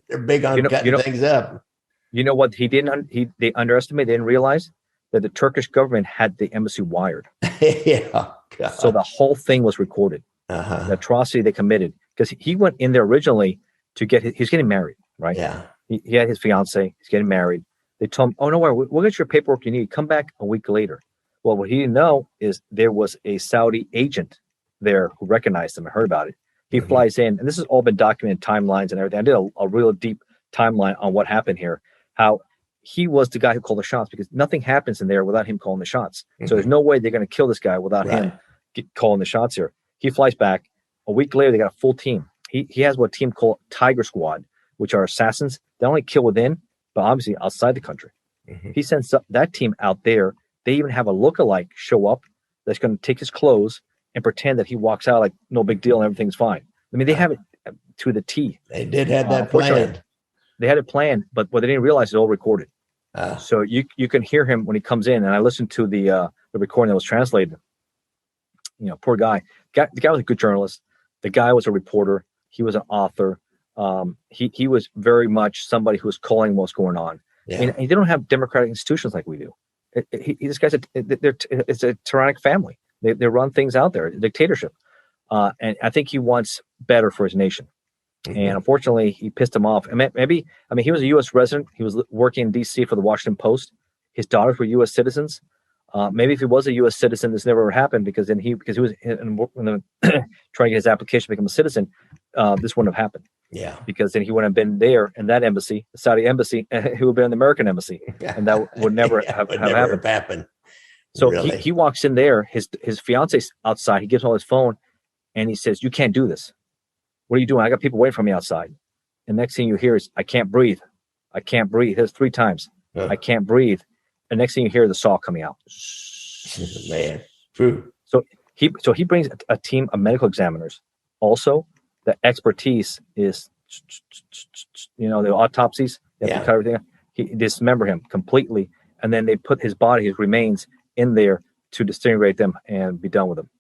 They're big on cutting things up. You know what he didn't? They underestimated. They didn't realize that the Turkish government had the embassy wired. So the whole thing was recorded. The atrocity they committed, because he went in there originally to he's getting married, right? Yeah. He had his fiance, he's getting married. They told him, oh, no worry, we'll get your paperwork you need. Come back a week later. Well, what he didn't know is there was a Saudi agent there who recognized him and heard about it. He flies in, and this has all been documented, timelines and everything. I did a real deep timeline on what happened here, how he was the guy who called the shots, because nothing happens in there without him calling the shots. So there's no way they're going to kill this guy without him calling the shots here. He flies back. A week later, they got a full team. He has what a team called Tiger Squad, which are assassins. They only kill within, but obviously outside the country. He sends that team out there. They even have a lookalike show up that's going to take his clothes and pretend that he walks out like no big deal and everything's fine. I mean, they have it to the T. They did have that planned. They had it planned, but what they didn't realize is all recorded. So you can hear him when he comes in. And I listened to the recording that was translated. Poor guy. The guy was a good journalist. The guy was a reporter. He was an author. He was very much somebody who was calling what's going on. Yeah. I mean, they don't have democratic institutions like we do. This guy's it's a tyrannic family. They run things out there, a dictatorship. And I think he wants better for his nation. And unfortunately, he pissed him off. And he was a U.S. resident. He was working in D.C. for the Washington Post. His daughters were U.S. citizens. Maybe if he was a U.S. citizen, this never happened, because he was trying to get his application to become a citizen. This wouldn't have happened. Yeah, because then he wouldn't have been there in that embassy, the Saudi embassy. He would have been in the American embassy, and that would never have happened. So really? he walks in there. His fiance's outside. He gives him all his phone, and he says, "You can't do this. What are you doing? I got people waiting for me outside." And next thing you hear is, "I can't breathe. I can't breathe." There's 3 times. I can't breathe. And next thing you hear, the saw coming out. Man, true. So he brings a team of medical examiners. Also, the expertise is, the autopsies. They have to cut everything. He dismember him completely, and then they put his remains in there to disintegrate them and be done with them.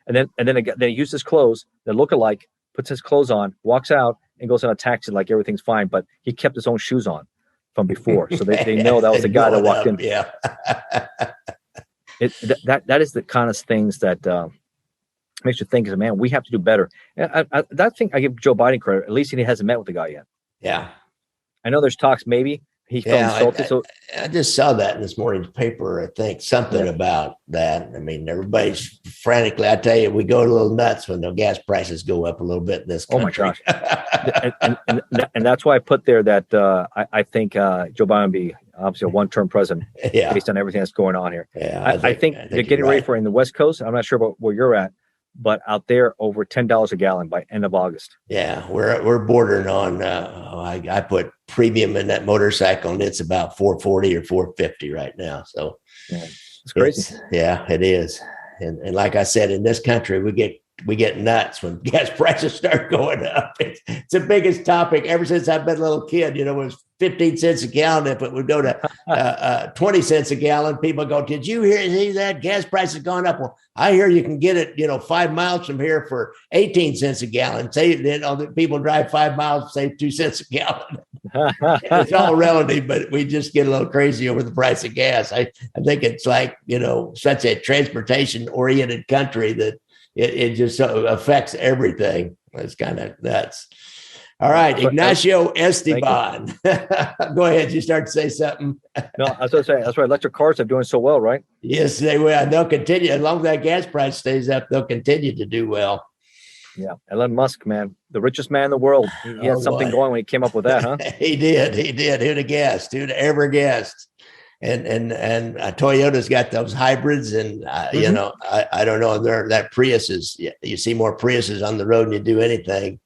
And then he uses his clothes. The lookalike puts his clothes on, walks out, and goes on a taxi like everything's fine. But he kept his own shoes on from before, so they know that was the guy that walked in. Yeah, that is the kind of things that makes you think, man, we have to do better. And that thing, I give Joe Biden credit. At least he hasn't met with the guy yet. Yeah, I know there's talks. Maybe he felt insulted. I just saw that in this morning's paper. I think something about that. I mean, everybody's frantically. I tell you, we go a little nuts when the gas prices go up a little bit in this country. Oh my gosh! and that's why I put there that I think Joe Biden will be obviously a one-term president based on everything that's going on here. Yeah, I think they're getting ready for it in the West Coast. I'm not sure about where you're at, but out there over $10 a gallon by end of August. Yeah, we're bordering on. I put premium in that motorcycle, and it's about $440 or $450 right now. So It's crazy. Yeah, it is. And like I said, in this country, we get nuts when gas prices start going up. It's the biggest topic ever since I've been a little kid. You know, it was 15 cents a gallon. If it would go to 20 cents a gallon, people go, did you see that gas price has gone up? Well, I hear you can get it, 5 miles from here for 18 cents a gallon. Say, people drive 5 miles, save 2 cents a gallon. It's all relative, but we just get a little crazy over the price of gas. I think it's like, such a transportation oriented country that it just affects everything. It's kind of nuts. All right, Ignacio Esteban. Go ahead. You start to say something. No, I was going to say, that's why electric cars are doing so well, right? Yes, they will. They'll continue. As long as that gas price stays up, they'll continue to do well. Yeah. Elon Musk, man, the richest man in the world. He had something going when he came up with that, huh? He did. Who'd have guessed? Who'd have ever guessed? And Toyota's got those hybrids, and I don't know. That Prius is. You see more Priuses on the road than you do anything.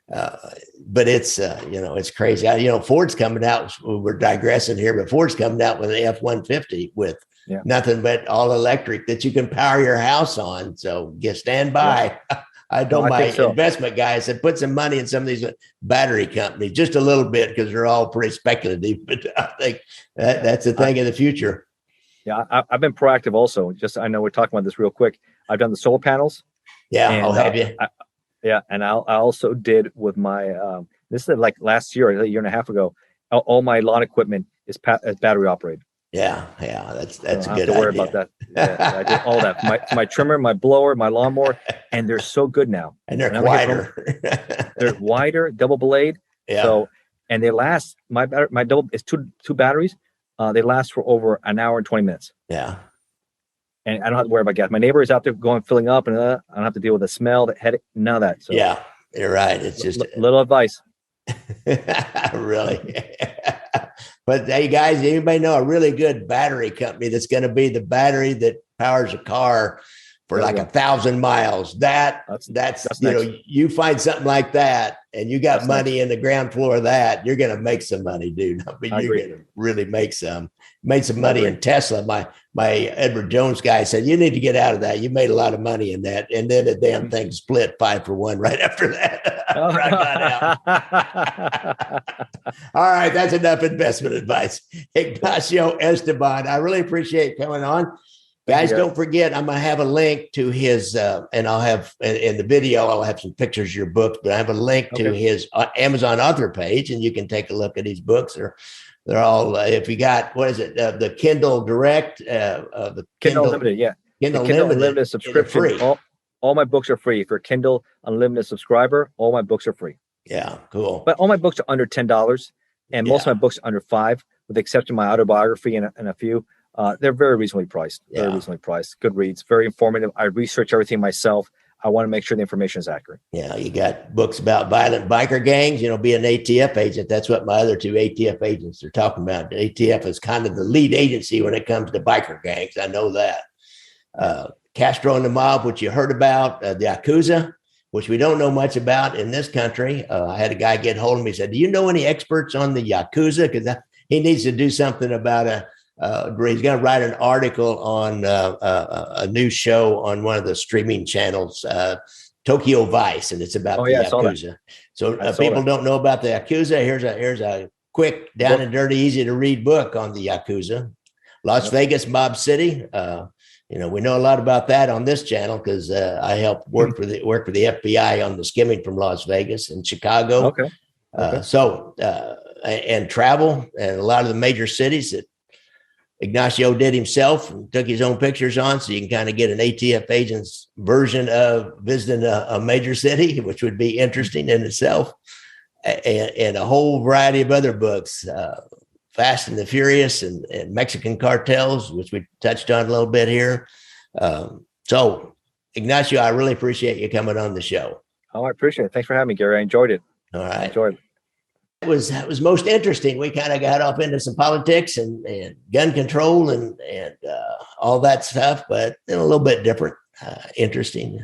But it's it's crazy. Ford's coming out. We're digressing here, but Ford's coming out with an F-150 with nothing but all electric that you can power your house on. So stand by. Yeah. I told my investment guys that put some money in some of these battery companies, just a little bit, because they're all pretty speculative. But I think that's the thing of the future. Yeah, I've been proactive also. I know we're talking about this real quick. I've done the solar panels. Yeah, I'll have you. And I also did with my. This is like last year, a year and a half ago. All my lawn equipment is battery operated. Yeah, that's a good idea. I don't have to worry about that. Yeah, I did all that. My trimmer, my blower, my lawnmower, and they're so good now. And they're wider. They're wider, double blade. Yeah. So, and they last. My double is two batteries. They last for over an hour and 20 minutes. Yeah. And I don't have to worry about gas. My neighbor is out there filling up, and I don't have to deal with the smell, the headache, none of that. So yeah, you're right. It's just little advice. Really. But hey, guys, anybody know a really good battery company that's going to be the battery that powers a car for like 1,000 miles? That's you find something like that, and you got money in the ground floor of that, you're going to make some money, dude. I mean, you're going to really make some. Made some money in Tesla. My Edward Jones guy said, you need to get out of that. You made a lot of money in that. And then the damn thing split 5-for-1 right after that. I got out. All right. That's enough investment advice. Ignacio Esteban, I really appreciate coming on. Guys, don't forget, I'm going to have a link to his, and I'll have in the video, I'll have some pictures of your books, but I have a link to his Amazon author page, and you can take a look at his books. They're all, if you got, what is it? The Kindle Direct, the Kindle Unlimited, yeah. Kindle Unlimited subscription. Free. All my books are free. If you're a Kindle Unlimited subscriber, all my books are free. Yeah, cool. But all my books are under $10, and most of my books are under $5, with the exception of my autobiography and a few. They're very reasonably priced. Very reasonably priced. Good reads. Very informative. I research everything myself. I want to make sure the information is accurate. Yeah, you got books about violent biker gangs, be an ATF agent. That's what my other two ATF agents are talking about. The ATF is kind of the lead agency when it comes to biker gangs. I know that. Castro and the mob, which you heard about, the Yakuza, which we don't know much about in this country. I had a guy get hold of me and said, do you know any experts on the Yakuza? Because he needs to do something about he's going to write an article on a new show on one of the streaming channels, Tokyo Vice, and it's about the Yakuza. So people don't know about the Yakuza. Here's a quick, down and dirty, easy to read book on the Yakuza. Las Vegas Mob City. We know a lot about that on this channel because I helped work for the FBI on the skimming from Las Vegas and Chicago. And travel and a lot of the major cities that Ignacio did himself and took his own pictures on, so you can kind of get an ATF agent's version of visiting a major city, which would be interesting in itself, and a whole variety of other books, Fast and the Furious and Mexican Cartels, which we touched on a little bit here. So, Ignacio, I really appreciate you coming on the show. Oh, I appreciate it. Thanks for having me, Gary. I enjoyed it. All right. Enjoyed it. It was most interesting. We kind of got off into some politics and gun control and all that stuff, but a little bit different. Interesting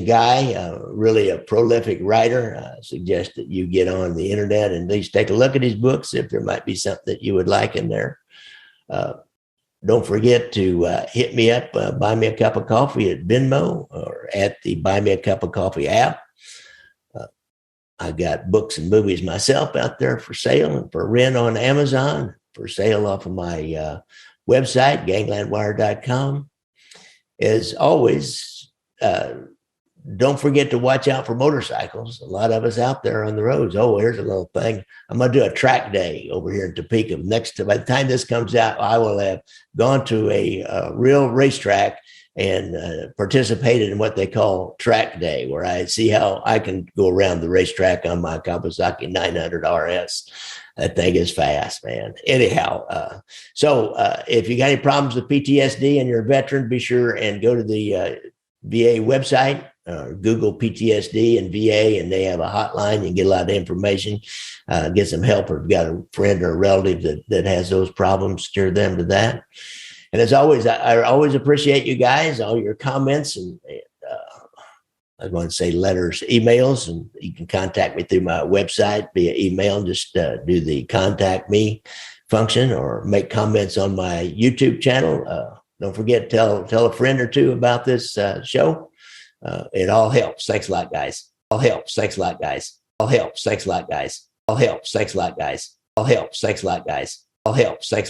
guy, really a prolific writer. I suggest that you get on the internet and at least take a look at his books if there might be something that you would like in there. Don't forget to hit me up, buy me a cup of coffee at Venmo or at the Buy Me a Cup of Coffee app. I got books and movies myself out there for sale and for rent on Amazon, for sale off of my website, ganglandwire.com. As always, don't forget to watch out for motorcycles. A lot of us out there on the roads. Oh, here's a little thing. I'm going to do a track day over here in Topeka. By the time this comes out, I will have gone to a real racetrack and participated in what they call track day, where I see how I can go around the racetrack on my Kawasaki 900 RS. That thing is fast, man. Anyhow, so if you got any problems with PTSD and you're a veteran, be sure and go to the VA website, Google PTSD and VA, and they have a hotline. You can get a lot of information, get some help, or if you've got a friend or a relative that has those problems, steer them to that. And as always, I always appreciate you guys, all your comments, and I was going to say letters, emails, and you can contact me through my website via email. Just do the contact me function or make comments on my YouTube channel. Don't forget, tell a friend or two about this show. It all helps. Thanks a lot, guys. All helps. Thanks a lot, guys. All helps. Thanks a lot, guys. All helps. Thanks a lot, guys. All helps. Thanks a lot, guys. All helps. Thanks.